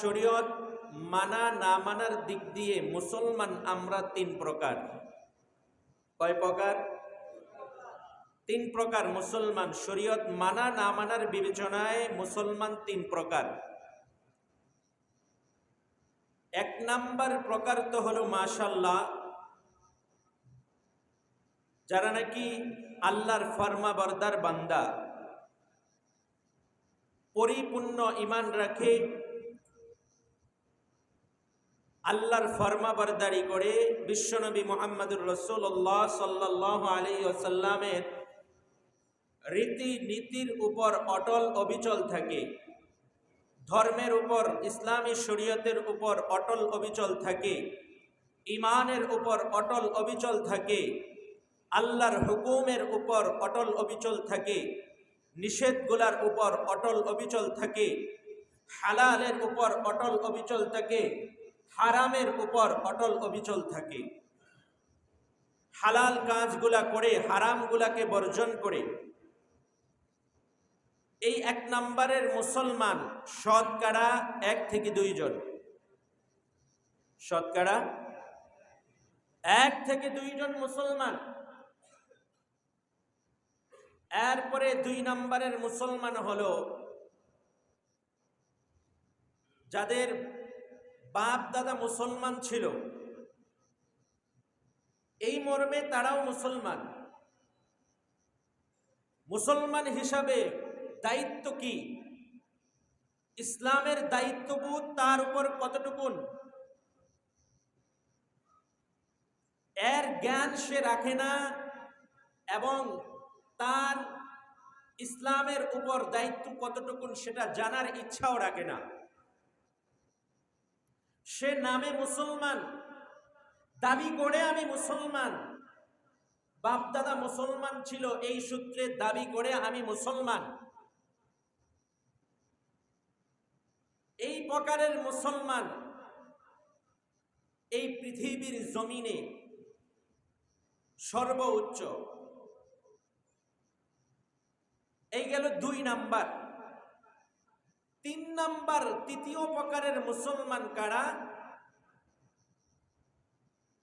শরীয়ত মানা না মানার দিক দিয়ে মুসলমান আমরা তিন প্রকার। কয় প্রকার? তিন প্রকার মুসলমান। শরীয়ত মানা না মানার বিবেচনায় মুসলমান তিন প্রকার। এক নাম্বার প্রকার তো হলো মাশাআল্লাহ, যারা নাকি আল্লাহর ফরমাবরদার বান্দা, পরিপূর্ণ ঈমান রাখে, আল্লাহর ফরমাবরদারি করে, বিশ্বনবী মুহাম্মদুর রাসূলুল্লাহ সাল্লাল্লাহু আলাইহি ওয়াসাল্লামের রীতি নীতির উপর অটল অবিচল থাকে, ধর্মের উপর, ইসলামী শরীয়তের উপর অটল অবিচল থাকে, ঈমানের উপর অটল অবিচল থাকে, আল্লাহর হুকুমের উপর অটল অবিচল থাকে, নিষেধগুলার উপর অটল অবিচল থাকে, হালালের উপর অটল অবিচল থাকে, হারামের উপর অটল অবিচল থাকে। হালাল কাজগুলা করে হারামগুলাকে বর্জন করে। এই এক নম্বরের মুসলমান শতকরা 1 থেকে 2 জন, শতকরা 1 থেকে 2 জন মুসলমান। এরপরে 2 নম্বরের মুসলমান হলো যাদের বাপ দাদা মুসলমান ছিল, এই মর্মে তারাও মুসলমান। মুসলমান হিসাবে দায়িত্ব কি, ইসলামের দায়িত্ববোধ তার উপর কতটুকুন, এর জ্ঞান সে রাখে না এবং তার ইসলামের উপর দায়িত্ব কতটুকুন সেটা জানার ইচ্ছাও রাখে না। সে নামে মুসলমান, দাবি করে আমি মুসলমান, বাপদাদা মুসলমান ছিল এই সূত্রে দাবি করে আমি মুসলমান। এই প্রকারের মুসলমান এই পৃথিবীর জমিনে সর্বোচ্চ। এই গেল 2 নাম্বার। 3 নাম্বার, তৃতীয় প্রকারের মুসলমান কারা?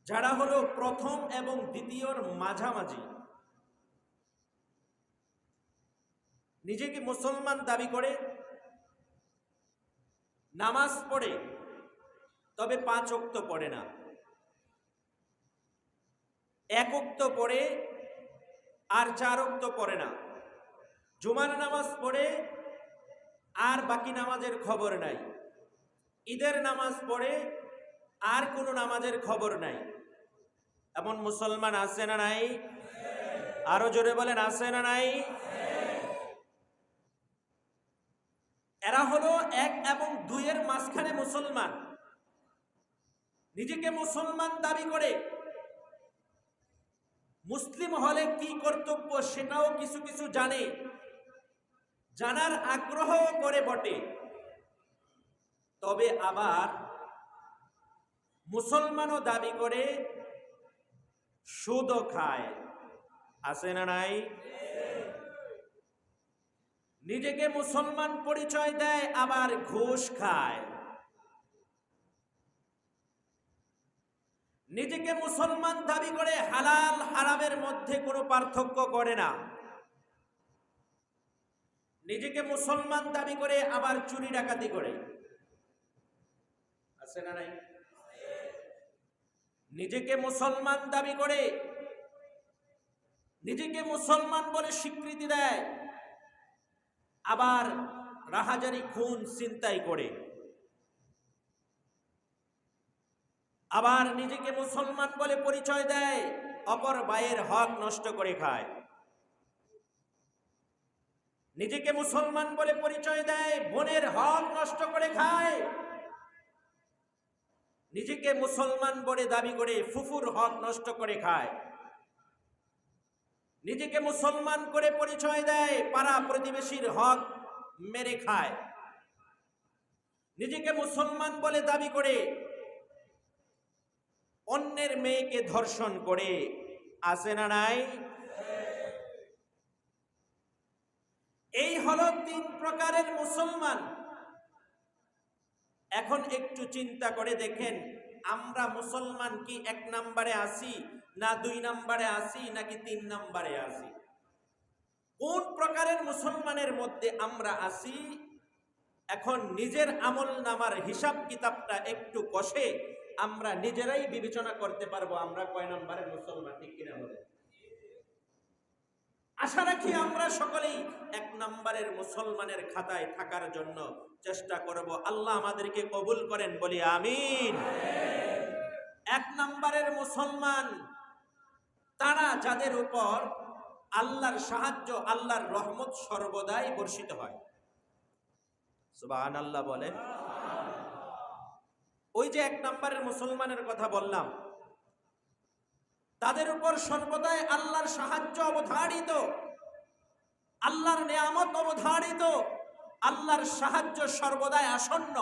যারা হলো প্রথম এবং দ্বিতীয়র মাঝামাঝি, নিজেকে মুসলমান দাবি করে, নামাজ পড়ে তবে 5 ওয়াক্ত পড়ে না, 1 ওয়াক্ত পড়ে আর 4 ওয়াক্ত পড়ে না, জুমার নামাজ পড়ে আর বাকি নামাজের খবর নাই, ঈদের নামাজ পড়ে আর কোনো নামাজের খবর নাই। এমন মুসলমান আছে না নাই? আরো জোরে বলেন, আছে না নাই? এরা হলো 1 এবং 2 এর মাঝখানে মুসলমান। নিজেকে মুসলমান দাবি করে, মুসলিম হলে কি কর্তব্য সেটাও কিছু কিছু জানে, জানার আগ্রহ করে বটে, তবে আবার মুসলমানও দাবি করে সুদও খায়। আছে না নাই? নিজেকে মুসলমান পরিচয় দেয় আবার ঘুষ খায়। নিজেকে মুসলমান দাবি করে হালাল হারামের মধ্যে কোনো পার্থক্য করে না। নিজেকে মুসলমান দাবি করে আবার চুরি ডাকাতি করে। আছে না নাই? নিজেকে মুসলমান দাবি করে, নিজেকে মুসলমান বলে স্বীকৃতি দেয়, আবার রাহাজারি খুন ছিনতাই করে। আবার নিজেকে মুসলমান বলে পরিচয় দেয়, অপর ভাইয়ের হক নষ্ট করে খায়। নিজেকে মুসলমান বলে পরিচয় দেয়, বোনের হক নষ্ট করে খায়। নিজেকে মুসলমান বলে দাবি করে ফুফুর হক নষ্ট করে খায়। নিজেকে মুসলমান করে পরিচয় দেয়, পাড়া প্রতিবেশীর হক মেরে খায়। নিজেকে মুসলমান বলে দাবি করে অন্যের মেয়েকে ধর্ষণ করে। আছে না নাই? এই হলো 3 প্রকারের মুসলমান। এখন একটু চিন্তা করে দেখেন, আমরা মুসলমান কি 1 নম্বরে আছি, না 2 নম্বরে আছি, নাকি 3 নম্বরে আছি? কোন প্রকারের মুসলমানের মধ্যে আমরা আছি? এখন নিজের আমল নামার হিসাব কিতাবটা একটু কষে আমরা নিজেরাই বিবেচনা করতে পারবো আমরা কয় নম্বরের মুসলমান, ঠিক কিনা বলে? আশা রাখি আমরা সকলেই 1 নম্বরের মুসলমানের খাতায় থাকার জন্য চেষ্টা করব। আল্লাহ আমাদেরকে কবুল করেন, বলি আমিন। 1 নম্বরের মুসলমান তারা যাদের উপর আল্লাহর সাহায্য, আল্লাহর রহমত সর্বদাই বর্ষিত হয়। সুবহানাল্লাহ বলেন। ওই যে 1 নম্বরের মুসলমানের কথা বললাম, তাদের উপর সর্বদাই আল্লাহর সাহায্য অবধারিত, আল্লাহর নিয়ামত অবধারিত, আল্লাহর সাহায্য সর্বদাই আসন্ন,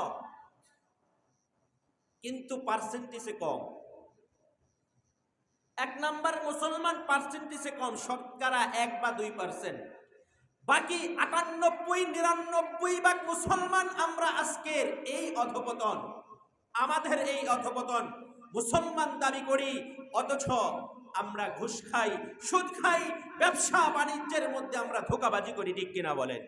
কিন্তু পার্সেন্টেজে কম। 1 নম্বর মুসলমান পার্সেন্টেজে কম, শতকরা 1 বা 2%। বাকি 98-99 ভাগ মুসলমান আমরা আজকের এই অধপতন, আমাদের এই অধপতন মুসলমান দাবি করি, অথচ আমরা ঘুষ খাই, সুদ খাই, ব্যবসা বাণিজ্যের মধ্যে আমরা ধোঁকাবাজি করি, ঠিক কিনা বলেন?